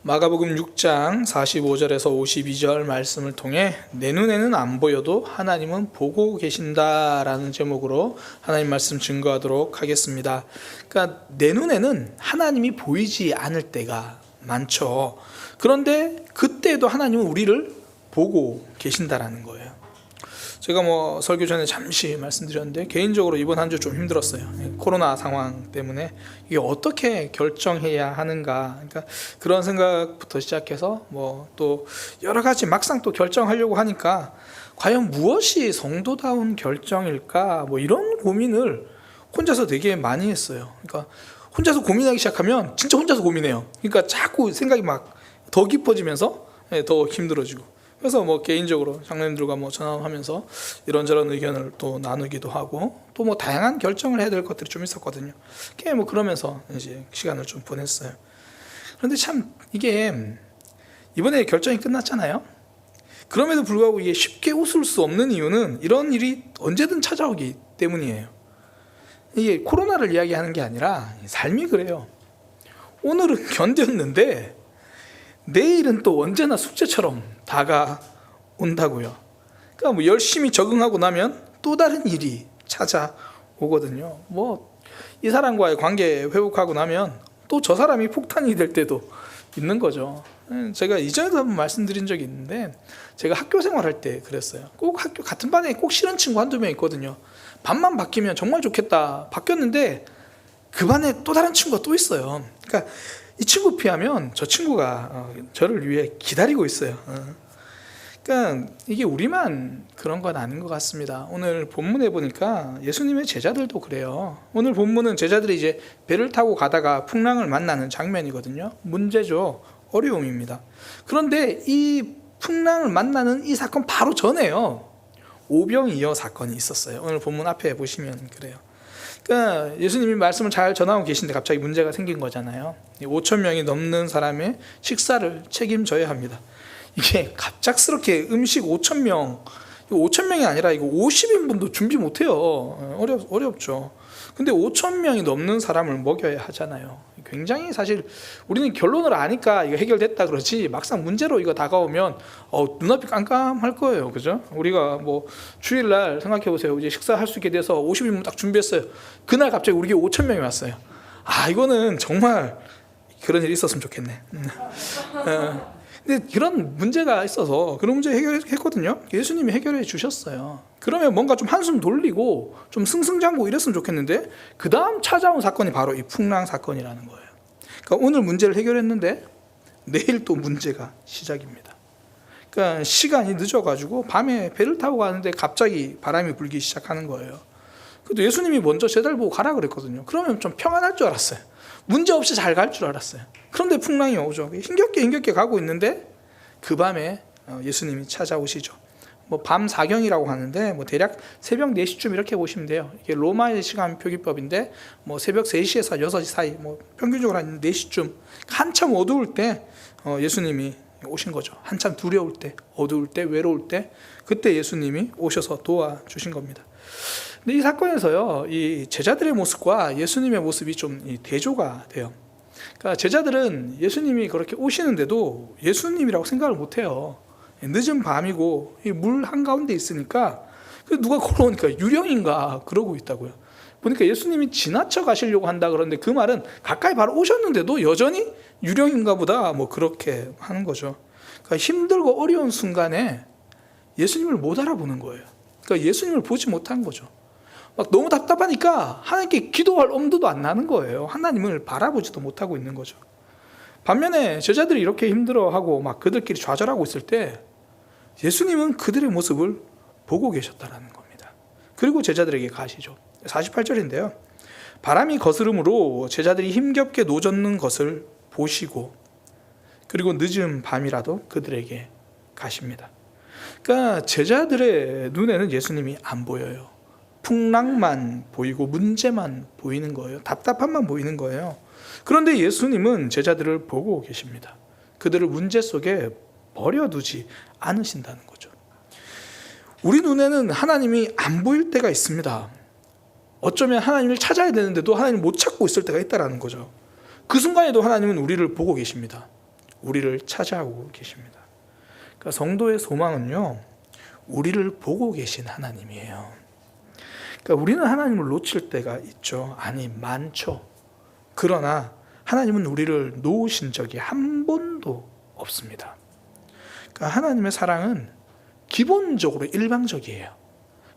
마가복음 6장 45절에서 52절 말씀을 통해 내 눈에는 안 보여도 하나님은 보고 계신다라는 제목으로 하나님 말씀 증거하도록 하겠습니다. 그러니까 내 눈에는 하나님이 보이지 않을 때가 많죠. 그런데 그때도 하나님은 우리를 보고 계신다라는 거예요. 제가 설교 전에 잠시 말씀드렸는데 개인적으로 이번 한 주 좀 힘들었어요. 코로나 상황 때문에 이게 어떻게 결정해야 하는가, 그러니까 그런 생각부터 시작해서 또 여러 가지 막상 또 결정하려고 하니까 과연 무엇이 성도다운 결정일까, 이런 고민을 혼자서 되게 많이 했어요. 그러니까 혼자서 고민하기 시작하면 진짜 혼자서 고민해요. 그러니까 자꾸 생각이 막 더 깊어지면서 더 힘들어지고. 그래서 개인적으로 장로님들과 전화하면서 이런저런 의견을 또 나누기도 하고 또 다양한 결정을 해야 될 것들이 좀 있었거든요. 그러면서 이제 시간을 좀 보냈어요. 그런데 참 이게 이번에 결정이 끝났잖아요. 그럼에도 불구하고 이게 쉽게 웃을 수 없는 이유는 이런 일이 언제든 찾아오기 때문이에요. 이게 코로나를 이야기하는 게 아니라 삶이 그래요. 오늘은 견뎠는데 내일은 또 언제나 숙제처럼 다가온다고요. 그러니까 열심히 적응하고 나면 또 다른 일이 찾아오거든요. 이 사람과의 관계 회복하고 나면 또 저 사람이 폭탄이 될 때도 있는 거죠. 제가 이전에도 한번 말씀드린 적이 있는데, 제가 학교 생활할 때 그랬어요. 꼭 학교 같은 반에 꼭 싫은 친구 한두 명 있거든요. 반만 바뀌면 정말 좋겠다. 바뀌었는데 그 반에 또 다른 친구가 또 있어요. 그러니까 이 친구 피하면 저 친구가 저를 위해 기다리고 있어요. 그러니까 이게 우리만 그런 건 아닌 것 같습니다. 오늘 본문에 보니까 예수님의 제자들도 그래요. 오늘 본문은 제자들이 이제 배를 타고 가다가 풍랑을 만나는 장면이거든요. 문제죠. 어려움입니다. 그런데 이 풍랑을 만나는 이 사건 바로 전에요, 오병이어 사건이 있었어요. 오늘 본문 앞에 보시면 그래요. 그러니까 예수님이 말씀을 잘 전하고 계신데 갑자기 문제가 생긴 거잖아요. 5천 명이 넘는 사람의 식사를 책임져야 합니다. 이게 갑작스럽게 음식 5천 명, 5천 명이 아니라 이거 50인분도 준비 못해요. 어렵죠. 근데 5천 명이 넘는 사람을 먹여야 하잖아요. 굉장히 사실 우리는 결론을 아니까 이거 해결됐다 그러지, 막상 문제로 이거 다가오면 눈앞이 깜깜할 거예요. 그죠? 우리가 주일날 생각해 보세요. 이제 식사할 수 있게 돼서 50인분 딱 준비했어요. 그날 갑자기 우리 교회 5천 명이 왔어요. 이거는 정말 그런 일이 있었으면 좋겠네. 근데 그런 문제가 있어서 그런 문제 해결했거든요. 예수님이 해결해 주셨어요. 그러면 뭔가 좀 한숨 돌리고 좀 승승장구 이랬으면 좋겠는데, 그 다음 찾아온 사건이 바로 이 풍랑 사건이라는 거예요. 그러니까 오늘 문제를 해결했는데 내일 또 문제가 시작입니다. 그러니까 시간이 늦어가지고 밤에 배를 타고 가는데 갑자기 바람이 불기 시작하는 거예요. 그래도 예수님이 먼저 제자들 보고 가라 그랬거든요. 그러면 좀 평안할 줄 알았어요. 문제 없이 잘 갈 줄 알았어요. 그런데 풍랑이 오죠. 힘겹게 가고 있는데 그 밤에 예수님이 찾아오시죠. 밤 사경이라고 하는데 대략 새벽 4시쯤 이렇게 보시면 돼요. 이게 로마의 시간 표기법인데 새벽 3시에서 6시 사이, 평균적으로 한 4시쯤 한참 어두울 때 예수님이 오신 거죠. 한참 두려울 때, 어두울 때, 외로울 때, 그때 예수님이 오셔서 도와주신 겁니다. 근데 이 사건에서요, 이 제자들의 모습과 예수님의 모습이 좀 대조가 돼요. 그러니까 제자들은 예수님이 그렇게 오시는데도 예수님이라고 생각을 못해요. 늦은 밤이고 물 한가운데 있으니까 누가 걸어오니까 유령인가 그러고 있다고요. 보니까 예수님이 지나쳐 가시려고 한다 그러는데 그 말은 가까이 바로 오셨는데도 여전히 유령인가 보다 그렇게 하는 거죠. 그러니까 힘들고 어려운 순간에 예수님을 못 알아보는 거예요. 그러니까 예수님을 보지 못한 거죠. 너무 답답하니까 하나님께 기도할 엄두도 안 나는 거예요. 하나님을 바라보지도 못하고 있는 거죠. 반면에 제자들이 이렇게 힘들어하고 그들끼리 좌절하고 있을 때 예수님은 그들의 모습을 보고 계셨다는 겁니다. 그리고 제자들에게 가시죠. 48절인데요. 바람이 거스름으로 제자들이 힘겹게 노젓는 것을 보시고 그리고 늦은 밤이라도 그들에게 가십니다. 그러니까 제자들의 눈에는 예수님이 안 보여요. 풍랑만 보이고 문제만 보이는 거예요. 답답함만 보이는 거예요. 그런데 예수님은 제자들을 보고 계십니다. 그들을 문제 속에 버려두지 않으신다는 거죠. 우리 눈에는 하나님이 안 보일 때가 있습니다. 어쩌면 하나님을 찾아야 되는데도 하나님을 못 찾고 있을 때가 있다는 거죠. 그 순간에도 하나님은 우리를 보고 계십니다. 우리를 찾아오고 계십니다. 그러니까 성도의 소망은요, 우리를 보고 계신 하나님이에요. 그러니까 우리는 하나님을 놓칠 때가 있죠. 아니, 많죠. 그러나 하나님은 우리를 놓으신 적이 한 번도 없습니다. 그러니까 하나님의 사랑은 기본적으로 일방적이에요.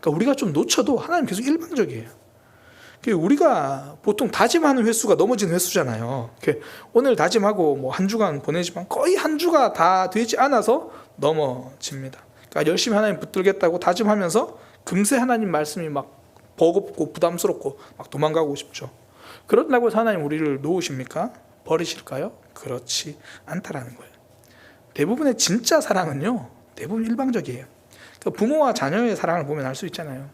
그러니까 우리가 좀 놓쳐도 하나님 계속 일방적이에요. 우리가 보통 다짐하는 횟수가 넘어지는 횟수잖아요. 오늘 다짐하고 뭐 한 주간 보내지만 거의 한 주가 다 되지 않아서 넘어집니다. 그러니까 열심히 하나님 붙들겠다고 다짐하면서 금세 하나님 말씀이 막 버겁고 부담스럽고 막 도망가고 싶죠. 그런다고 해서 하나님 우리를 놓으십니까? 버리실까요? 그렇지 않다라는 거예요. 대부분의 진짜 사랑은요, 대부분 일방적이에요. 그러니까 부모와 자녀의 사랑을 보면 알 수 있잖아요.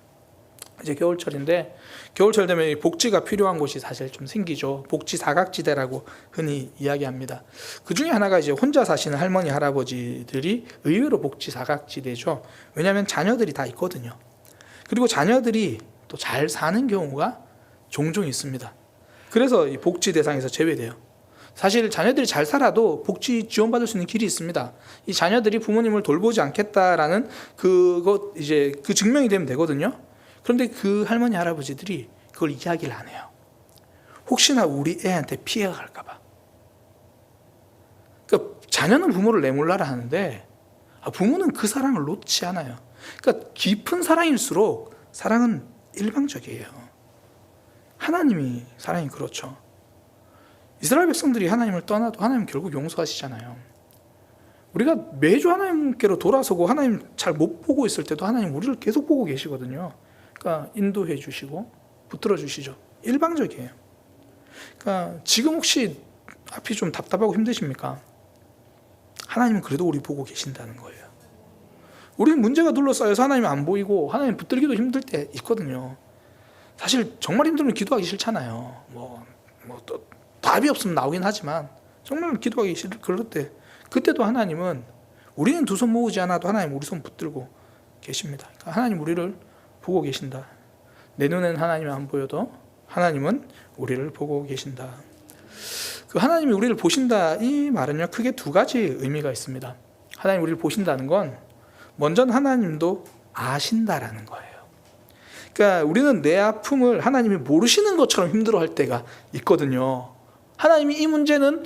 이제 겨울철인데 겨울철 되면 복지가 필요한 곳이 사실 좀 생기죠. 복지 사각지대라고 흔히 이야기합니다. 그 중에 하나가 이제 혼자 사시는 할머니 할아버지들이 의외로 복지 사각지대죠. 왜냐하면 자녀들이 다 있거든요. 그리고 자녀들이 또 잘 사는 경우가 종종 있습니다. 그래서 이 복지 대상에서 제외돼요. 사실 자녀들이 잘 살아도 복지 지원받을 수 있는 길이 있습니다. 이 자녀들이 부모님을 돌보지 않겠다라는 그것 이제 그 증명이 되면 되거든요. 그런데 그 할머니 할아버지들이 그걸 이야기를 안 해요. 혹시나 우리 애한테 피해가 갈까 봐. 그러니까 자녀는 부모를 내몰라라 하는데 부모는 그 사랑을 놓지 않아요. 그러니까 깊은 사랑일수록 사랑은 일방적이에요. 하나님이 사랑이 그렇죠. 이스라엘 백성들이 하나님을 떠나도 하나님 결국 용서하시잖아요. 우리가 매주 하나님께로 돌아서고 하나님 잘 못 보고 있을 때도 하나님 우리를 계속 보고 계시거든요. 그러니까 인도해 주시고 붙들어 주시죠. 일방적이에요. 그러니까 지금 혹시 앞이 좀 답답하고 힘드십니까? 하나님은 그래도 우리 보고 계신다는 거예요. 우리는 문제가 둘러싸여서 하나님이 안 보이고 하나님 붙들기도 힘들 때 있거든요. 사실 정말 힘들면 기도하기 싫잖아요. 또 답이 없으면 나오긴 하지만 정말 기도하기 싫을 그럴 때 그때도 하나님은 우리는 두 손 모으지 않아도 하나님 우리 손 붙들고 계십니다. 그러니까 하나님 우리를 보고 계신다. 내 눈에는 하나님이 안 보여도 하나님은 우리를 보고 계신다. 그 하나님이 우리를 보신다 이 말은요 크게 두 가지 의미가 있습니다. 하나님 우리를 보신다는 건 먼저는 하나님도 아신다라는 거예요. 그러니까 우리는 내 아픔을 하나님이 모르시는 것처럼 힘들어할 때가 있거든요. 하나님이 이 문제는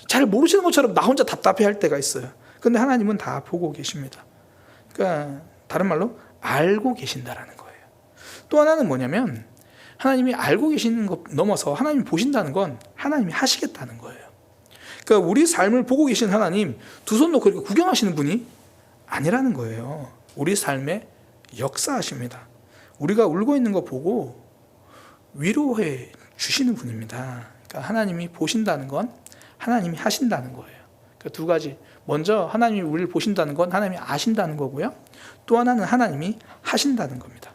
잘 모르시는 것처럼 나 혼자 답답해할 때가 있어요. 그런데 하나님은 다 보고 계십니다. 그러니까 다른 말로 알고 계신다라는 거예요. 또 하나는 뭐냐면 하나님이 알고 계시는 것 넘어서 하나님이 보신다는 건 하나님이 하시겠다는 거예요. 그러니까 우리 삶을 보고 계신 하나님 두 손 놓고 이렇게 구경하시는 분이 아니라는 거예요. 우리 삶에 역사하십니다. 우리가 울고 있는 거 보고 위로해 주시는 분입니다. 그러니까 하나님이 보신다는 건 하나님이 하신다는 거예요. 그러니까 두 가지. 먼저 하나님이 우리를 보신다는 건 하나님이 아신다는 거고요. 또 하나는 하나님이 하신다는 겁니다.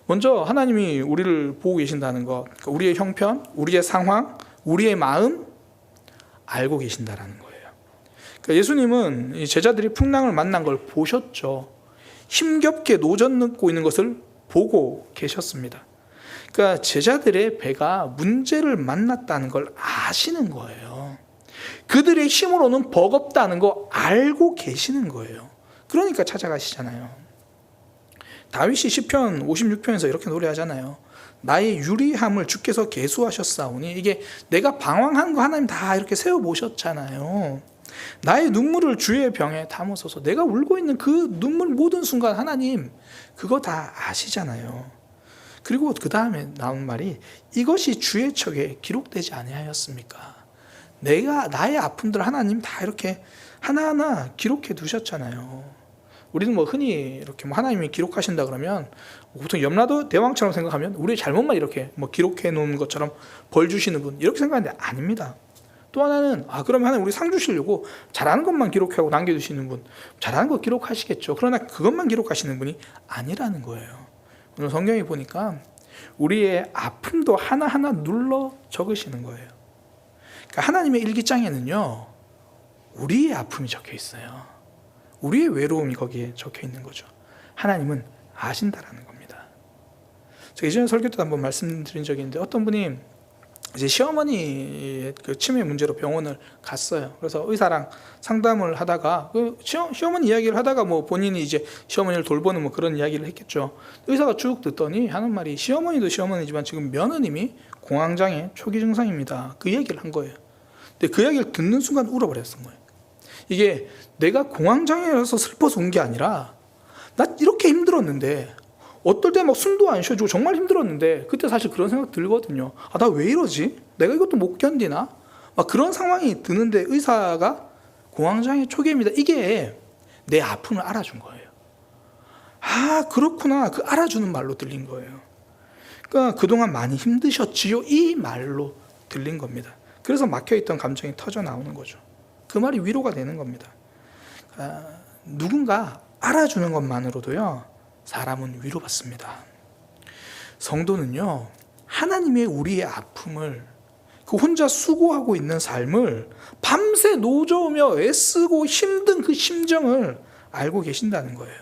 먼저 하나님이 우리를 보고 계신다는 것, 그러니까 우리의 형편, 우리의 상황, 우리의 마음 알고 계신다는 거예요. 그러니까 예수님은 제자들이 풍랑을 만난 걸 보셨죠. 힘겹게 노젓 넣고 있는 것을 보고 계셨습니다. 그러니까 제자들의 배가 문제를 만났다는 걸 아시는 거예요. 그들의 힘으로는 버겁다는 거 알고 계시는 거예요. 그러니까 찾아가시잖아요. 다윗이 시편 56편에서 이렇게 노래하잖아요. 나의 유리함을 주께서 계수하셨사오니, 이게 내가 방황한 거 하나님 다 이렇게 세워보셨잖아요. 나의 눈물을 주의 병에 담으소서. 내가 울고 있는 그 눈물 모든 순간 하나님 그거 다 아시잖아요. 그리고 그 다음에 나온 말이 이것이 주의 척에 기록되지 아니하였습니까? 내가 나의 아픔들 하나님 다 이렇게 하나하나 기록해 두셨잖아요. 우리는 흔히 이렇게 하나님이 기록하신다 그러면 보통 염라도 대왕처럼 생각하면 우리의 잘못만 이렇게 기록해 놓은 것처럼 벌 주시는 분 이렇게 생각하는데 아닙니다. 또 하나는 그러면 하나님 우리 상 주시려고 잘하는 것만 기록하고 남겨두시는 분, 잘하는 거 기록하시겠죠. 그러나 그것만 기록하시는 분이 아니라는 거예요. 오늘 성경에 보니까 우리의 아픔도 하나하나 눌러 적으시는 거예요. 그러니까 하나님의 일기장에는요 우리의 아픔이 적혀 있어요. 우리의 외로움이 거기에 적혀 있는 거죠. 하나님은 아신다라는 겁니다. 제가 예전에 설교 때 한번 말씀드린 적이 있는데 어떤 분이 이제 시어머니 그 치매 문제로 병원을 갔어요. 그래서 의사랑 상담을 하다가 그 시어머니 이야기를 하다가 뭐 본인이 이제 시어머니를 돌보는 뭐 그런 이야기를 했겠죠. 의사가 쭉 듣더니 하는 말이 시어머니도 시어머니지만 지금 며느님이 공황장애 초기 증상입니다. 그 얘기를 한 거예요. 근데 그 이야기를 듣는 순간 울어버렸던 거예요. 이게 내가 공황장애라서 슬퍼서 온 게 아니라 나 이렇게 힘들었는데 어떨 때 막 숨도 안 쉬어지고 정말 힘들었는데 그때 사실 그런 생각 들거든요. 아, 나 왜 이러지? 내가 이것도 못 견디나? 막 그런 상황이 드는데 의사가 공황장애 초기입니다. 이게 내 아픔을 알아준 거예요. 아, 그렇구나. 그 알아주는 말로 들린 거예요. 그러니까 그동안 많이 힘드셨지요? 이 말로 들린 겁니다. 그래서 막혀있던 감정이 터져 나오는 거죠. 그 말이 위로가 되는 겁니다. 누군가 알아주는 것만으로도요, 사람은 위로받습니다. 성도는요, 하나님의 우리의 아픔을, 그 혼자 수고하고 있는 삶을 밤새 노저으며 애쓰고 힘든 그 심정을 알고 계신다는 거예요.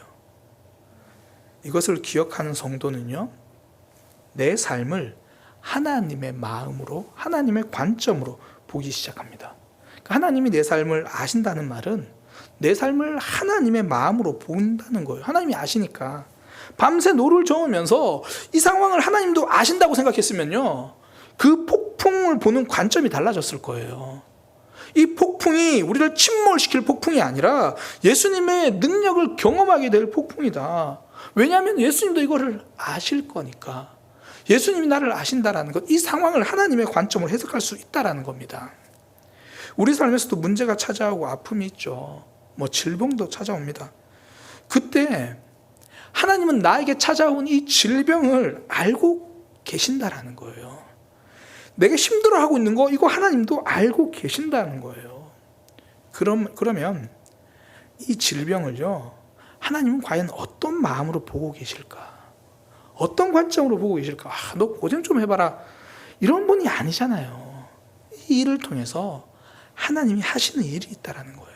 이것을 기억하는 성도는요, 내 삶을 하나님의 마음으로, 하나님의 관점으로 보기 시작합니다. 하나님이 내 삶을 아신다는 말은 내 삶을 하나님의 마음으로 본다는 거예요. 하나님이 아시니까. 밤새 노를 저으면서 이 상황을 하나님도 아신다고 생각했으면요, 그 폭풍을 보는 관점이 달라졌을 거예요. 이 폭풍이 우리를 침몰시킬 폭풍이 아니라 예수님의 능력을 경험하게 될 폭풍이다. 왜냐하면 예수님도 이거를 아실 거니까. 예수님이 나를 아신다라는 것, 이 상황을 하나님의 관점으로 해석할 수 있다라는 겁니다. 우리 삶에서도 문제가 찾아오고 아픔이 있죠. 뭐 질병도 찾아옵니다. 그때 하나님은 나에게 찾아온 이 질병을 알고 계신다라는 거예요. 내가 힘들어하고 있는 거, 이거 하나님도 알고 계신다는 거예요. 그러면 이 질병을요, 하나님은 과연 어떤 마음으로 보고 계실까? 어떤 관점으로 보고 계실까? 아, 너 고생 좀 해봐라. 이런 분이 아니잖아요. 이 일을 통해서 하나님이 하시는 일이 있다라는 거예요.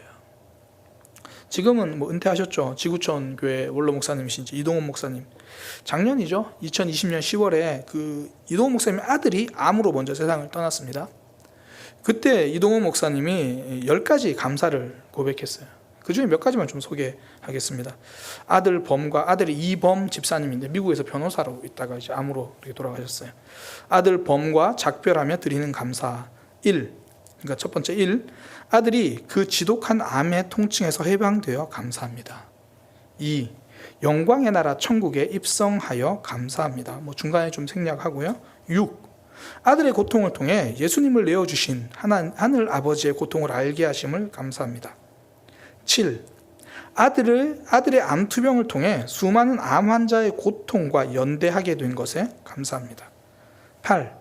지금은 뭐 은퇴하셨죠. 지구촌 교회 원로 목사님이신 이동원 목사님. 작년이죠. 2020년 10월에 그 이동원 목사님 아들이 암으로 먼저 세상을 떠났습니다. 그때 이동원 목사님이 10가지 감사를 고백했어요. 그 중에 몇 가지만 좀 소개하겠습니다. 아들 범과 아들이 이범 집사님인데 미국에서 변호사로 있다가 이제 암으로 이렇게 돌아가셨어요. 아들 범과 작별하며 드리는 감사 1. 그러니까 첫 번째 1. 아들이 그 지독한 암의 통증에서 해방되어 감사합니다. 2. 영광의 나라 천국에 입성하여 감사합니다. 뭐 중간에 좀 생략하고요. 6. 아들의 고통을 통해 예수님을 내어주신 하늘 아버지의 고통을 알게 하심을 감사합니다. 7. 아들의 암투병을 통해 수많은 암 환자의 고통과 연대하게 된 것에 감사합니다. 8.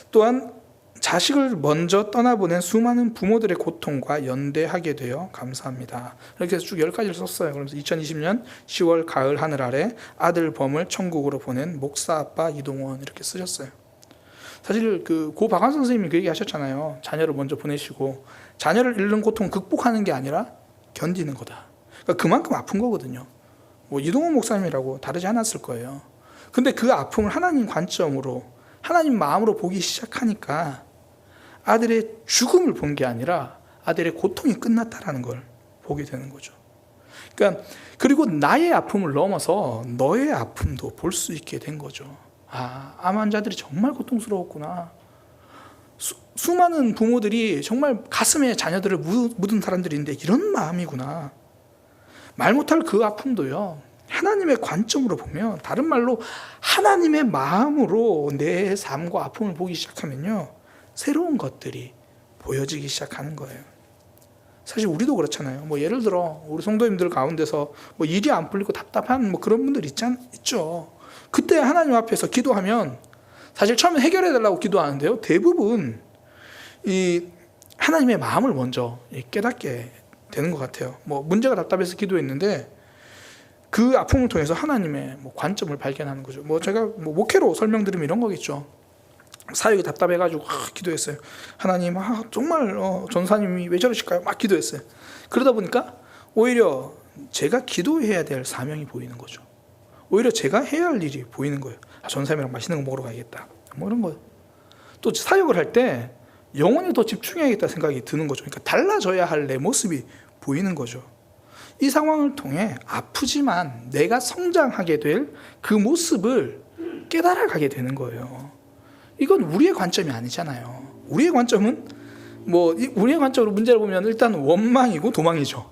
또한 자식을 먼저 떠나보낸 수많은 부모들의 고통과 연대하게 되어 감사합니다. 이렇게 해서 쭉 10가지를 썼어요. 그러면서 2020년 10월 가을 하늘 아래 아들 범을 천국으로 보낸 목사 아빠 이동원 이렇게 쓰셨어요. 사실 고 박한 선생님이 그 얘기 하셨잖아요. 자녀를 먼저 보내시고 자녀를 잃는 고통을 극복하는 게 아니라 견디는 거다. 그러니까 그만큼 아픈 거거든요. 뭐 이동원 목사님이라고 다르지 않았을 거예요. 근데 그 아픔을 하나님 관점으로, 하나님 마음으로 보기 시작하니까 아들의 죽음을 본 게 아니라 아들의 고통이 끝났다라는 걸 보게 되는 거죠. 그러니까 그리고 나의 아픔을 넘어서 너의 아픔도 볼 수 있게 된 거죠. 아, 암 환자들이 정말 고통스러웠구나. 수많은 부모들이 정말 가슴에 자녀들을 묻은 사람들인데 이런 마음이구나. 말 못할 그 아픔도요, 하나님의 관점으로 보면, 다른 말로 하나님의 마음으로 내 삶과 아픔을 보기 시작하면요, 새로운 것들이 보여지기 시작하는 거예요. 사실 우리도 그렇잖아요. 뭐 예를 들어 우리 성도님들 가운데서 뭐 일이 안 풀리고 답답한 뭐 그런 분들 있죠. 그때 하나님 앞에서 기도하면 사실 처음에 해결해 달라고 기도하는데요, 대부분 이 하나님의 마음을 먼저 깨닫게 되는 것 같아요. 뭐 문제가 답답해서 기도했는데 그 아픔을 통해서 하나님의 뭐 관점을 발견하는 거죠. 뭐 제가 뭐 목회로 설명드리면 이런 거겠죠. 사역이 답답해가지고 기도했어요. 하나님, 정말 전사님이 왜 저러실까요? 막 기도했어요. 그러다 보니까 오히려 제가 기도해야 될 사명이 보이는 거죠. 오히려 제가 해야 할 일이 보이는 거예요. 전사님이랑 맛있는 거 먹으러 가야겠다. 뭐 이런 거예요. 또 사역을 할 때 영혼에 더 집중해야겠다 생각이 드는 거죠. 그러니까 달라져야 할 내 모습이 보이는 거죠. 이 상황을 통해 아프지만 내가 성장하게 될 그 모습을 깨달아가게 되는 거예요. 이건 우리의 관점이 아니잖아요. 우리의 관점은 우리의 관점으로 문제를 보면 일단 원망이고 도망이죠.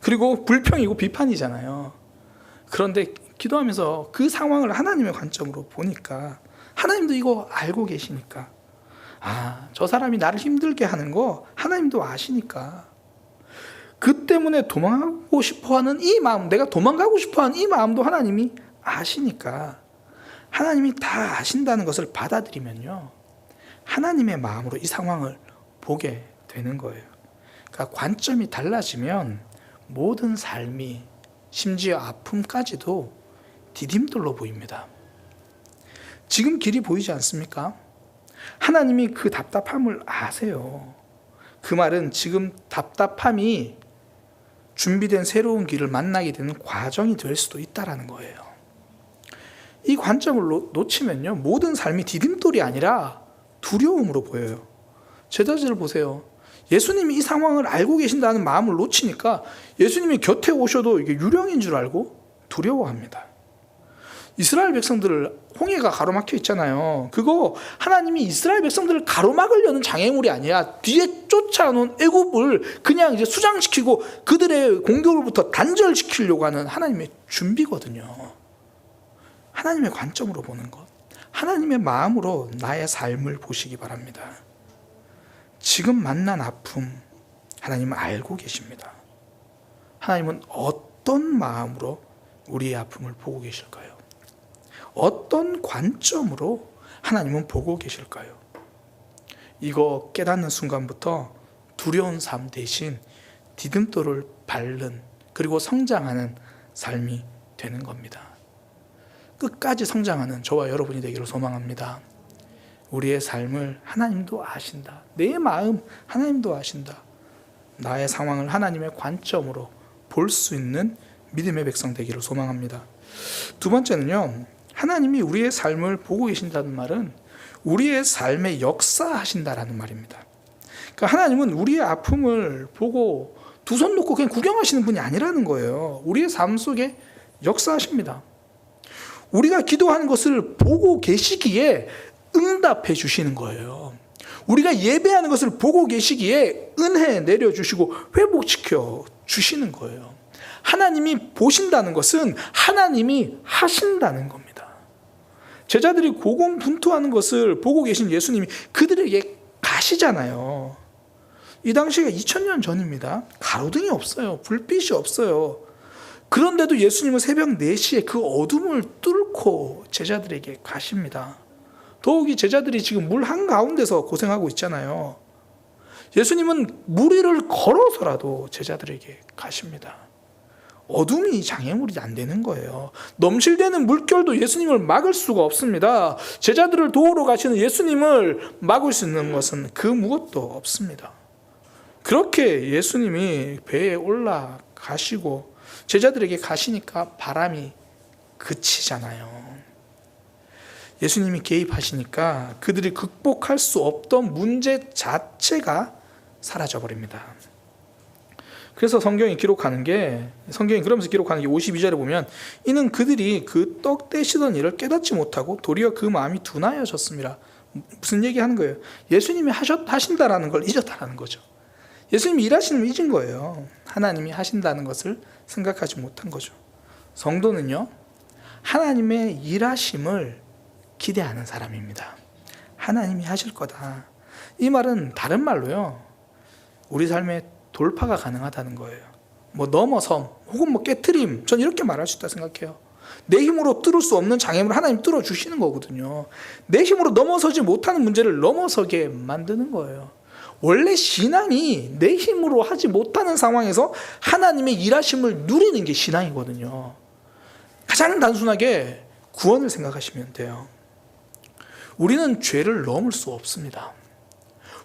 그리고 불평이고 비판이잖아요. 그런데 기도하면서 그 상황을 하나님의 관점으로 보니까 하나님도 이거 알고 계시니까, 저 사람이 나를 힘들게 하는 거 하나님도 아시니까, 그 때문에 도망가고 싶어하는 이 마음, 내가 도망가고 싶어하는 이 마음도 하나님이 아시니까, 하나님이 다 아신다는 것을 받아들이면요, 하나님의 마음으로 이 상황을 보게 되는 거예요. 그러니까 관점이 달라지면 모든 삶이, 심지어 아픔까지도 디딤돌로 보입니다. 지금 길이 보이지 않습니까? 하나님이 그 답답함을 아세요. 그 말은 지금 답답함이 준비된 새로운 길을 만나게 되는 과정이 될 수도 있다는 거예요. 이 관점을 놓치면요, 모든 삶이 디딤돌이 아니라 두려움으로 보여요. 제자들을 보세요. 예수님이 이 상황을 알고 계신다는 마음을 놓치니까 예수님이 곁에 오셔도 이게 유령인 줄 알고 두려워합니다. 이스라엘 백성들을, 홍해가 가로막혀 있잖아요. 그거 하나님이 이스라엘 백성들을 가로막으려는 장애물이 아니라 뒤에 쫓아오는 애굽을 그냥 이제 수장시키고 그들의 공격으로부터 단절시키려고 하는 하나님의 준비거든요. 하나님의 관점으로 보는 것, 하나님의 마음으로 나의 삶을 보시기 바랍니다. 지금 만난 아픔, 하나님은 알고 계십니다. 하나님은 어떤 마음으로 우리의 아픔을 보고 계실까요? 어떤 관점으로 하나님은 보고 계실까요? 이거 깨닫는 순간부터 두려운 삶 대신 디딤돌을 밟는, 그리고 성장하는 삶이 되는 겁니다. 끝까지 성장하는 저와 여러분이 되기를 소망합니다. 우리의 삶을 하나님도 아신다. 내 마음 하나님도 아신다. 나의 상황을 하나님의 관점으로 볼 수 있는 믿음의 백성 되기를 소망합니다. 두 번째는요, 하나님이 우리의 삶을 보고 계신다는 말은 우리의 삶에 역사하신다라는 말입니다. 그러니까 하나님은 우리의 아픔을 보고 두 손 놓고 그냥 구경하시는 분이 아니라는 거예요. 우리의 삶 속에 역사하십니다. 우리가 기도하는 것을 보고 계시기에 응답해 주시는 거예요. 우리가 예배하는 것을 보고 계시기에 은혜 내려주시고 회복시켜 주시는 거예요. 하나님이 보신다는 것은 하나님이 하신다는 겁니다. 제자들이 고군분투하는 것을 보고 계신 예수님이 그들에게 가시잖아요. 이 당시가 2000년 전입니다. 가로등이 없어요. 불빛이 없어요. 그런데도 예수님은 새벽 4시에 그 어둠을 뚫고 제자들에게 가십니다. 더욱이 제자들이 지금 물 한가운데서 고생하고 있잖아요. 예수님은 물 위를 걸어서라도 제자들에게 가십니다. 어둠이 장애물이 안 되는 거예요. 넘실대는 물결도 예수님을 막을 수가 없습니다. 제자들을 도우러 가시는 예수님을 막을 수 있는 것은 그 무엇도 없습니다. 그렇게 예수님이 배에 올라가시고 제자들에게 가시니까 바람이 그치잖아요. 예수님이 개입하시니까 그들이 극복할 수 없던 문제 자체가 사라져버립니다. 그래서 성경이 그러면서 기록하는 게 52절에 보면, 이는 그들이 그 떡 떼시던 일을 깨닫지 못하고 도리어 그 마음이 둔하여졌습니다. 무슨 얘기하는 거예요? 예수님이 하신다라는 걸 잊었다라는 거죠. 예수님이 일하시는 걸 잊은 거예요. 하나님이 하신다는 것을 생각하지 못한 거죠. 성도는요, 하나님의 일하심을 기대하는 사람입니다. 하나님이 하실 거다. 이 말은 다른 말로요, 우리 삶에 돌파가 가능하다는 거예요. 넘어섬 혹은 깨트림, 전 이렇게 말할 수 있다 생각해요. 내 힘으로 뚫을 수 없는 장애물을 하나님 뚫어주시는 거거든요. 내 힘으로 넘어서지 못하는 문제를 넘어서게 만드는 거예요. 원래 신앙이 내 힘으로 하지 못하는 상황에서 하나님의 일하심을 누리는 게 신앙이거든요. 가장 단순하게 구원을 생각하시면 돼요. 우리는 죄를 넘을 수 없습니다.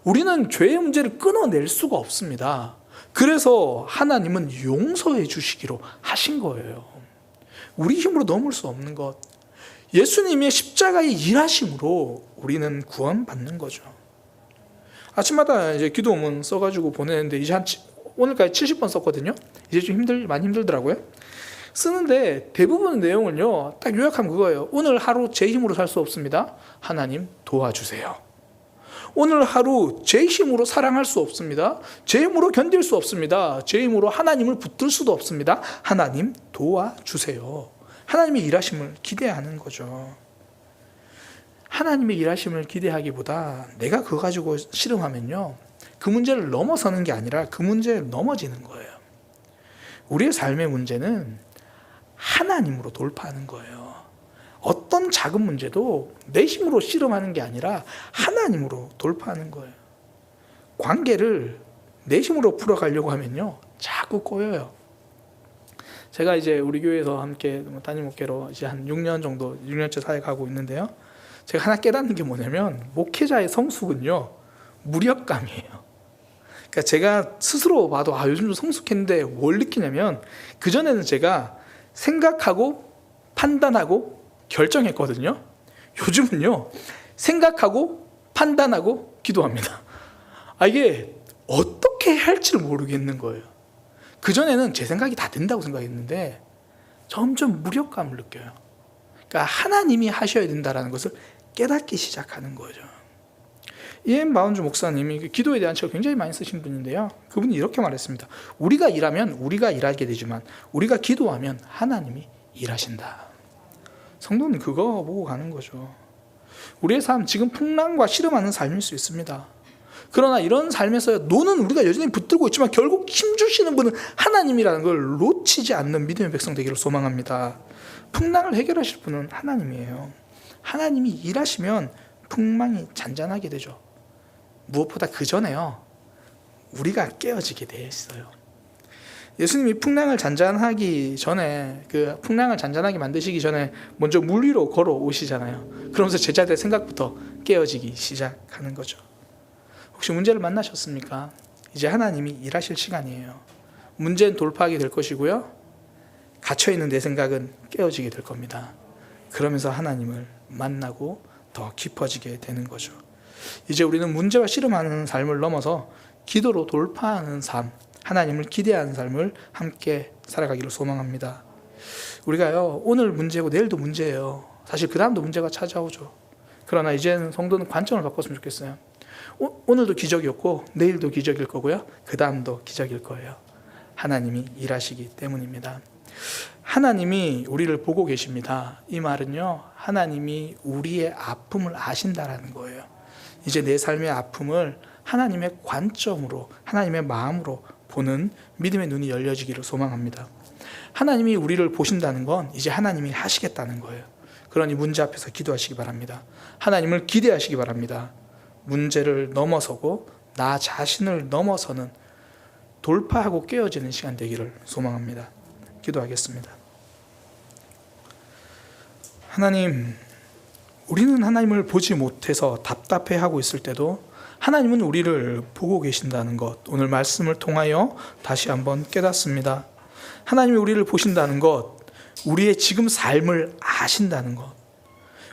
우리는 죄의 문제를 끊어낼 수가 없습니다. 그래서 하나님은 용서해 주시기로 하신 거예요. 우리 힘으로 넘을 수 없는 것, 예수님의 십자가의 일하심으로 우리는 구원받는 거죠. 아침마다 이제 기도문 써가지고 보내는데 이제 오늘까지 70번 썼거든요. 이제 좀 많이 힘들더라고요. 쓰는데 대부분 내용은요, 딱 요약하면 그거예요. 오늘 하루 제 힘으로 살 수 없습니다. 하나님 도와주세요. 오늘 하루 제 힘으로 사랑할 수 없습니다. 제 힘으로 견딜 수 없습니다. 제 힘으로 하나님을 붙들 수도 없습니다. 하나님 도와주세요. 하나님의 일하심을 기대하는 거죠. 하나님의 일하심을 기대하기보다 내가 그거 가지고 씨름하면요, 그 문제를 넘어서는 게 아니라 그 문제에 넘어지는 거예요. 우리의 삶의 문제는 하나님으로 돌파하는 거예요. 어떤 작은 문제도 내 힘으로 씨름하는 게 아니라 하나님으로 돌파하는 거예요. 관계를 내 힘으로 풀어가려고 하면요, 자꾸 꼬여요. 제가 이제 우리 교회에서 함께 담임 목회로 이제 한 6년 정도, 6년째 사역하고 있는데요. 제가 하나 깨닫는 게 뭐냐면, 목회자의 성숙은요, 무력감이에요. 그러니까 제가 스스로 봐도 요즘 좀 성숙했는데 뭘 느끼냐면, 그전에는 제가 생각하고 판단하고 결정했거든요. 요즘은요, 생각하고 판단하고 기도합니다. 이게 어떻게 할지를 모르겠는 거예요. 그전에는 제 생각이 다 된다고 생각했는데 점점 무력감을 느껴요. 그러니까 하나님이 하셔야 된다는 것을 깨닫기 시작하는 거죠. 이엠 바운주 목사님이 기도에 대한 책을 굉장히 많이 쓰신 분인데요. 그분이 이렇게 말했습니다. 우리가 일하면 우리가 일하게 되지만 우리가 기도하면 하나님이 일하신다. 성도는 그거 보고 가는 거죠. 우리의 삶, 지금 풍랑과 씨름하는 삶일 수 있습니다. 그러나 이런 삶에서 노는 우리가 여전히 붙들고 있지만 결국 힘주시는 분은 하나님이라는 걸 놓치지 않는 믿음의 백성 되기를 소망합니다. 풍랑을 해결하실 분은 하나님이에요. 하나님이 일하시면 풍랑이 잔잔하게 되죠. 무엇보다 그 전에요, 우리가 깨어지게 되어 있어요. 예수님이 풍랑을 잔잔하기 전에, 그 풍랑을 잔잔하게 만드시기 전에 먼저 물 위로 걸어 오시잖아요. 그러면서 제자들의 생각부터 깨어지기 시작하는 거죠. 혹시 문제를 만나셨습니까? 이제 하나님이 일하실 시간이에요. 문제는 돌파하게 될 것이고요, 갇혀있는 내 생각은 깨어지게 될 겁니다. 그러면서 하나님을 만나고 더 깊어지게 되는 거죠. 이제 우리는 문제와 씨름하는 삶을 넘어서 기도로 돌파하는 삶, 하나님을 기대하는 삶을 함께 살아가기를 소망합니다. 우리가요, 오늘 문제고 내일도 문제예요. 사실 그 다음도 문제가 찾아오죠. 그러나 이제는 성도는 관점을 바꿨으면 좋겠어요. 오늘도 기적이었고 내일도 기적일 거고요, 그 다음도 기적일 거예요. 하나님이 일하시기 때문입니다. 하나님이 우리를 보고 계십니다. 이 말은요, 하나님이 우리의 아픔을 아신다라는 거예요. 이제 내 삶의 아픔을 하나님의 관점으로, 하나님의 마음으로 보는 믿음의 눈이 열려지기를 소망합니다. 하나님이 우리를 보신다는 건 이제 하나님이 하시겠다는 거예요. 그러니 문제 앞에서 기도하시기 바랍니다. 하나님을 기대하시기 바랍니다. 문제를 넘어서고 나 자신을 넘어서는, 돌파하고 깨어지는 시간 되기를 소망합니다. 기도하겠습니다. 하나님, 우리는 하나님을 보지 못해서 답답해하고 있을 때도 하나님은 우리를 보고 계신다는 것, 오늘 말씀을 통하여 다시 한번 깨닫습니다. 하나님이 우리를 보신다는 것, 우리의 지금 삶을 아신다는 것,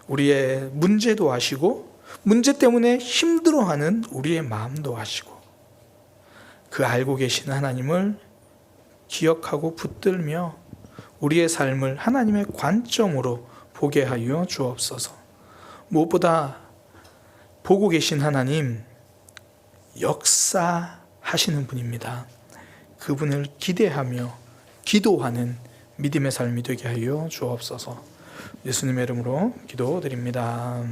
우리의 문제도 아시고 문제 때문에 힘들어하는 우리의 마음도 아시고, 그 알고 계신 하나님을 기억하고 붙들며 우리의 삶을 하나님의 관점으로 보게 하여 주옵소서. 무엇보다 보고 계신 하나님, 역사하시는 분입니다. 그분을 기대하며 기도하는 믿음의 삶이 되게 하여 주옵소서. 예수님의 이름으로 기도드립니다.